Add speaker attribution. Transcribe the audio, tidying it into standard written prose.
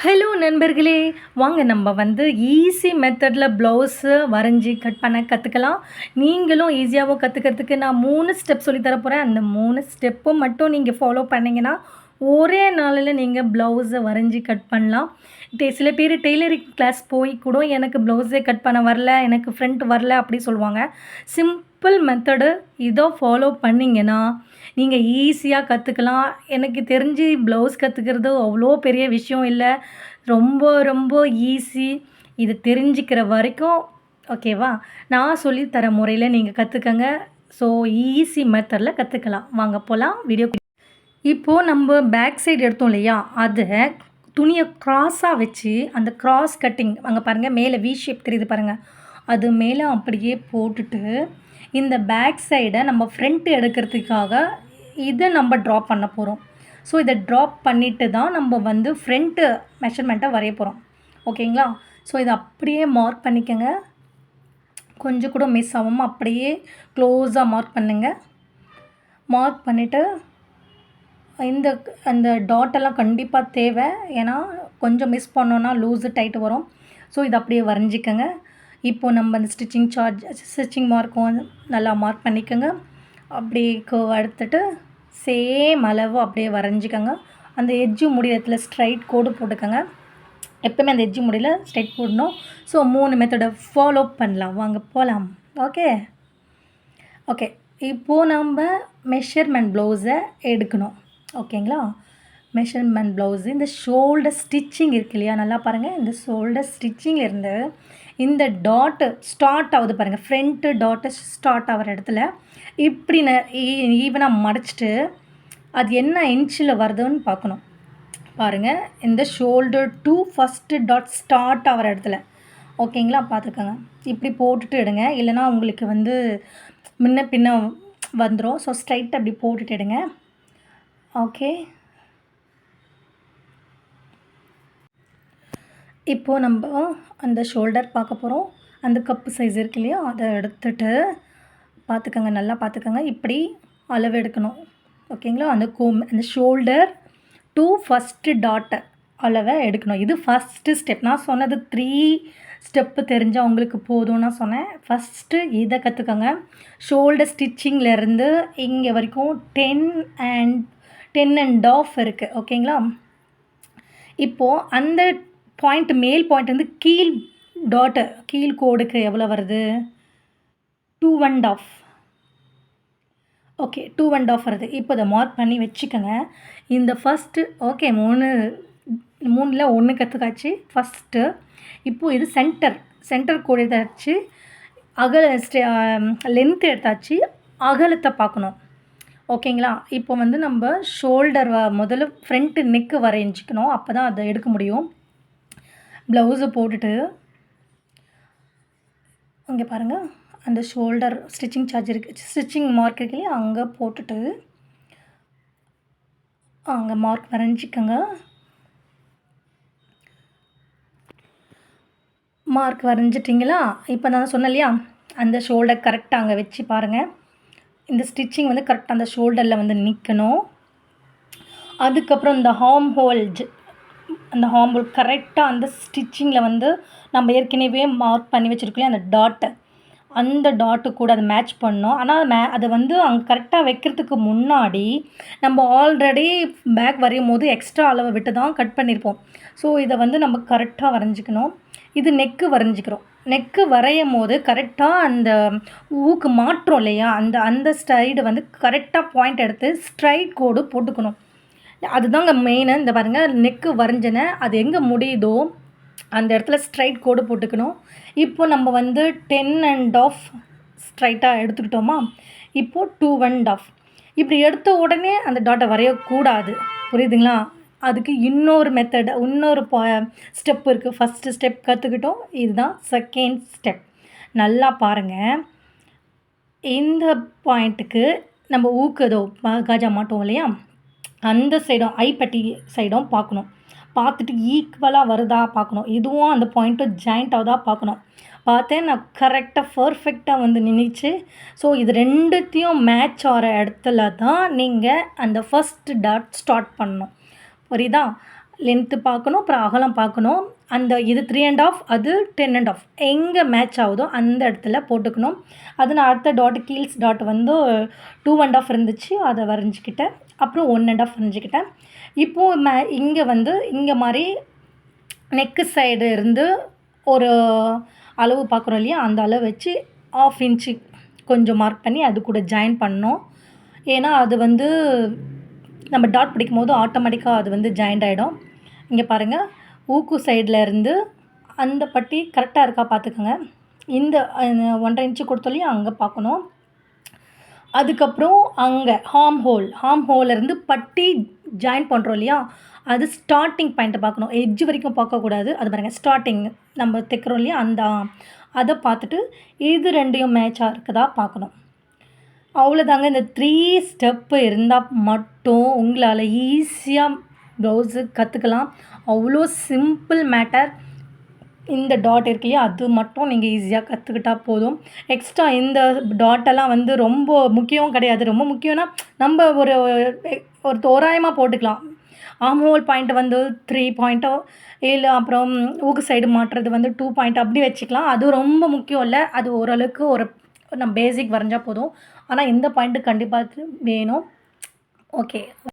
Speaker 1: Hello நண்பர்களே, வாங்க நம்ம வந்து ஈஸி மெத்தடில் ப்ளவுஸு வரைஞ்சி கட் பண்ண கற்றுக்கலாம். நீங்களும் ஈஸியாகவும் கற்றுக்கிறதுக்கு நான் 3 ஸ்டெப் சொல்லி தரப்போகிறேன். அந்த 3 ஸ்டெப்பும் மட்டும் நீங்கள் ஃபாலோ பண்ணிங்கன்னா ஒரே நாளில் நீங்கள் ப்ளவுஸை வரைஞ்சி கட் பண்ணலாம். சில பேர் டெய்லரிங் கிளாஸ் போய் கூட எனக்கு ப்ளவுஸே கட் பண்ண வரல, எனக்கு ஃப்ரண்ட் வரல அப்படி சொல்லுவாங்க. சிம்பிள் மெத்தடு இதோ ஃபாலோ பண்ணிங்கன்னா நீங்கள் ஈஸியாக கற்றுக்கலாம். எனக்கு தெரிஞ்சு ப்ளவுஸ் கற்றுக்கிறது அவ்வளோ பெரிய விஷயம் இல்லை, ரொம்ப ரொம்ப ஈஸி. இது தெரிஞ்சுக்கிற வரைக்கும் ஓகேவா, நான் சொல்லி தர முறையில் நீங்கள் கற்றுக்கங்க. ஸோ ஈஸி மெத்தடில் கற்றுக்கலாம். வாங்க போகலாம் வீடியோ. இப்போது நம்ம பேக் சைடு எடுத்தோம் இல்லையா, அதை துணியை க்ராஸாக வச்சு அந்த க்ராஸ் கட்டிங் அங்கே பாருங்கள், மேலே வி ஷேப் தெரியுது பாருங்கள், அது மேலே அப்படியே போட்டுட்டு இந்த பேக் சைடை நம்ம ஃப்ரண்ட்டு எடுக்கிறதுக்காக இதை நம்ம ட்ராப் பண்ண போகிறோம். ஸோ இதை ட்ராப் பண்ணிவிட்டு தான் நம்ம வந்து ஃப்ரண்ட்டு மெஷர்மெண்ட்டை வரைய போகிறோம். ஓகேங்களா? ஸோ இதை அப்படியே மார்க் பண்ணிக்கோங்க. கொஞ்சம் கூட மிஸ் ஆகாமல் அப்படியே க்ளோஸாக மார்க் பண்ணுங்கள். மார்க் பண்ணிவிட்டு அந்த டாட்டெல்லாம் கண்டிப்பாக தேவை, ஏன்னா கொஞ்சம் மிஸ் பண்ணோன்னா லூஸு டைட்டு வரும். ஸோ இதை அப்படியே வரைஞ்சிக்கோங்க. இப்போது நம்ம அந்த ஸ்டிச்சிங் மார்க்கும் நல்லா மார்க் பண்ணிக்கோங்க. அப்படியே கர்வ் எடுத்துட்டு சேம் அளவு அப்படியே வரைஞ்சிக்கோங்க. அந்த எட்ஜு முடியறதுல ஸ்ட்ரைட் கோடு போட்டுக்கோங்க. எப்போவுமே அந்த எட்ஜு முடியல ஸ்ட்ரைட் போடணும். ஸோ 3 மெத்தடை ஃபாலோ பண்ணலாம். வாங்க போகலாம். ஓகே, இப்போது நம்ம மெஷர்மெண்ட் ப்ளவுஸை எடுக்கணும். ஓகேங்களா? மெஷர்மெண்ட் ப்ளவுஸு இந்த ஷோல்டர் ஸ்டிச்சிங் இருக்கு இல்லையா, நல்லா பாருங்கள். இந்த ஷோல்டர் ஸ்டிச்சிங்லேருந்து இந்த டாட்டு ஸ்டார்ட் ஆகுது பாருங்கள், ஃப்ரண்ட்டு டாட்டு ஸ்டார்ட் ஆகிற இடத்துல இப்படி ஈவனாக மடிச்சிட்டு அது என்ன இன்ச்சில் வருதுன்னு பார்க்கணும். பாருங்கள், இந்த shoulder to first dot start ஆகிற இடத்துல. ஓகேங்களா? பார்த்துக்கோங்க. இப்படி போட்டுட்டு எடுங்க, இல்லைனா உங்களுக்கு வந்து முன்ன பின்ன வந்துடும். ஸோ ஸ்ட்ரைட் அப்படி போட்டுட்டு எடுங்க. ஓகே, இப்போது நம்ம அந்த ஷோல்டர் பார்க்க போகிறோம். அந்த கப்பு சைஸ் இருக்கு இல்லையா, அதை எடுத்துட்டு பார்த்துக்கோங்க, நல்லா பார்த்துக்கோங்க. இப்படி அளவு எடுக்கணும். ஓகேங்களா? அந்த ஷோல்டர் டூ ஃபஸ்ட்டு டாட்டை அளவை எடுக்கணும். இது ஃபஸ்ட்டு ஸ்டெப். நான் சொன்னது 3 ஸ்டெப்பு தெரிஞ்சால் உங்களுக்கு போதும் நான் சொன்னேன். ஃபஸ்ட்டு இதை கற்றுக்கோங்க. ஷோல்டர் ஸ்டிச்சிங்லேருந்து இங்கே வரைக்கும் 10 and half இருக்குது. ஓகேங்களா? இப்போது அந்த பாயிண்ட், மேல் பாயிண்ட் வந்து கீழ் கோடுக்கு எவ்வளோ வருது? 2 and half. Okay, 2 and half வருது. இப்போ இதை மார்க் பண்ணி வச்சுக்கோங்க. இந்த ஃபஸ்ட்டு ஓகே, 3ல் 1 கற்றுக்காச்சு ஃபஸ்ட்டு. இப்போது இது சென்டர் கோடு எடுத்தாச்சு, லென்த்து எடுத்தாச்சு, அகலத்தை பார்க்கணும். ஓகேங்களா? இப்போ வந்து நம்ம ஷோல்டர் முதல்ல ஃப்ரண்ட்டு நெக்கு வரைஞ்சிக்கணும், அப்போ தான் அதை எடுக்க முடியும். ப்ளவுஸு போட்டுட்டு இங்கே பாருங்கள், அந்த ஷோல்டர் ஸ்டிச்சிங் மார்க் இருக்கு இல்லையா, அங்கே போட்டுட்டு அங்கே மார்க் வரைஞ்சிக்கோங்க. மார்க் வரைஞ்சிட்டிங்களா? இப்போ நான் சொன்னேன் இல்லையா, அந்த ஷோல்டர் கரெக்டாக அங்கே வச்சு பாருங்கள். இந்த ஸ்டிச்சிங் வந்து கரெக்டாக அந்த ஷோல்டரில் வந்து நிற்கணும். அதுக்கப்புறம் இந்த ஹார்ம் ஹோல் கரெக்டாக அந்த ஸ்டிச்சிங்கில் வந்து நம்ம ஏற்கனவே மார்க் பண்ணி வச்சுருக்கோம் அந்த டாட்டு கூட அதை மேட்ச் பண்ணோம். ஆனால் அதை வந்து அங்கே கரெக்டாக வைக்கிறதுக்கு முன்னாடி நம்ம ஆல்ரெடி பேக் வரையும் போது எக்ஸ்ட்ரா அளவை விட்டு தான் கட் பண்ணியிருப்போம். ஸோ இதை வந்து நம்ம கரெக்டாக வரைஞ்சிக்கணும். இது நெக்கு வரைஞ்சிக்கிறோம். நெக்கு வரையும் போது கரெக்டாக அந்த ஊக்கு மாற்றோம் இல்லையா, அந்த சைடு வந்து கரெக்டாக பாயிண்ட் எடுத்து ஸ்ட்ரைட் கோடு போட்டுக்கணும். அதுதாங்க மெயினு. இந்த பாருங்கள், நெக்கு வரைஞ்சின அது எங்கே முடியுதோ அந்த இடத்துல ஸ்ட்ரைட் கோடு போட்டுக்கணும். இப்போ நம்ம வந்து 10 and half ஸ்ட்ரைட்டாக எடுத்துக்கிட்டோமா, இப்போது 2 and half. இப்படி எடுத்த உடனே அந்த டாட்டை வரையக்கூடாது, புரியுதுங்களா? அதுக்கு இன்னொரு ஸ்டெப் இருக்குது. ஃபஸ்ட்டு ஸ்டெப் கற்றுக்கிட்டோம், இதுதான் செகண்ட் ஸ்டெப். நல்லா பாருங்கள், இந்த பாயிண்ட்டுக்கு நம்ம ஊக்குதோ காஜா மாட்டோம் இல்லையா, அந்த சைடும் ஐப்பட்டி சைடும் பார்க்கணும். பார்த்துட்டு ஈக்குவலாக வருதா பார்க்கணும். இதுவும் அந்த பாயிண்ட்டும் ஜாயிண்ட் ஆகுதா பார்க்கணும். பார்த்தேன், நான் கரெக்டாக பர்ஃபெக்டாக வந்து நின்றுச்சு. ஸோ இது ரெண்டுத்தையும் மேட்ச் ஆகிற இடத்துல தான் நீங்கள் அந்த ஃபஸ்ட் டாட் ஸ்டார்ட் பண்ணணும். புரியுதா? லென்த்து பார்க்கணும், அப்புறம் அகலம் பார்க்கணும். அந்த இது 3 1/2 அது 10 1/2 எங்கே மேட்ச் ஆகுதோ அந்த இடத்துல போட்டுக்கணும். அது நான் அடுத்த டாட் கீல்ஸ் டாட் வந்து 2 1/2 இருந்துச்சு, அதை வரைஞ்சிக்கிட்டேன். அப்புறம் 1 1/2 வரைஞ்சிக்கிட்டேன். இப்போது இங்கே வந்து இங்கே மாதிரி நெக்கு சைடு இருந்து ஒரு அளவு பார்க்குறோம் இல்லையா, அந்த அளவு வச்சு 1/2 இன்ச்சு கொஞ்சம் மார்க் பண்ணி அது கூட ஜாயின் பண்ணோம். ஏன்னா அது வந்து நம்ம டாட் பிடிக்கும்போது ஆட்டோமேட்டிக்காக அது வந்து ஜாயிண்ட் ஆகிடும். இங்கே பாருங்கள், ஊக்கு சைடில் இருந்து அந்த பட்டி கரெக்டாக இருக்கா பார்த்துக்கோங்க. இந்த 1.5 இன்ச்சு கொடுத்தோலையும் அங்கே பார்க்கணும். அதுக்கப்புறம் அங்கே ஹார்ம் ஹோல்லேருந்து பட்டி ஜாயின் பண்ணுறோம் இல்லையா, அது ஸ்டார்டிங் பாயிண்ட்டை பார்க்கணும். எட்ஜ் வரைக்கும் பார்க்கக்கூடாது. அது பாருங்கள், ஸ்டார்டிங் நம்ம தைக்கிறோம் இல்லையா, அதை பார்த்துட்டு இது 2யும் மேட்சாக இருக்குதா பார்க்கணும். அவ்வளோதாங்க. இந்த 3 ஸ்டெப்பு இருந்தால் மட்டும் உங்களால் ஈஸியாக ப்ளவுஸு கற்றுக்கலாம். அவ்வளோ சிம்பிள் மேட்டர். இந்த டாட் இருக்கு இல்லையா, அது மட்டும் நீங்கள் ஈஸியாக கற்றுக்கிட்டா போதும். எக்ஸ்ட்ரா இந்த டாட்டெல்லாம் வந்து ரொம்ப முக்கியம் கிடையாது. ரொம்ப முக்கியம்னா நம்ம ஒரு தோராயமாக போட்டுக்கலாம். ஆர்ம் ஹோல் பாயிண்ட் வந்து 3 பாயிண்ட்டோ இல்லை அப்புறம் ஊக்கு சைடு மாட்டுறது வந்து 2 பாயிண்ட் அப்படி வச்சுக்கலாம். அது ரொம்ப முக்கியம் இல்லை. அது ஓரளவுக்கு நம்ம பேசிக் வரைஞ்சால் போதும். ஆனால் இந்த பாயிண்ட்டு கண்டிப்பாக வேணும். ஓகே.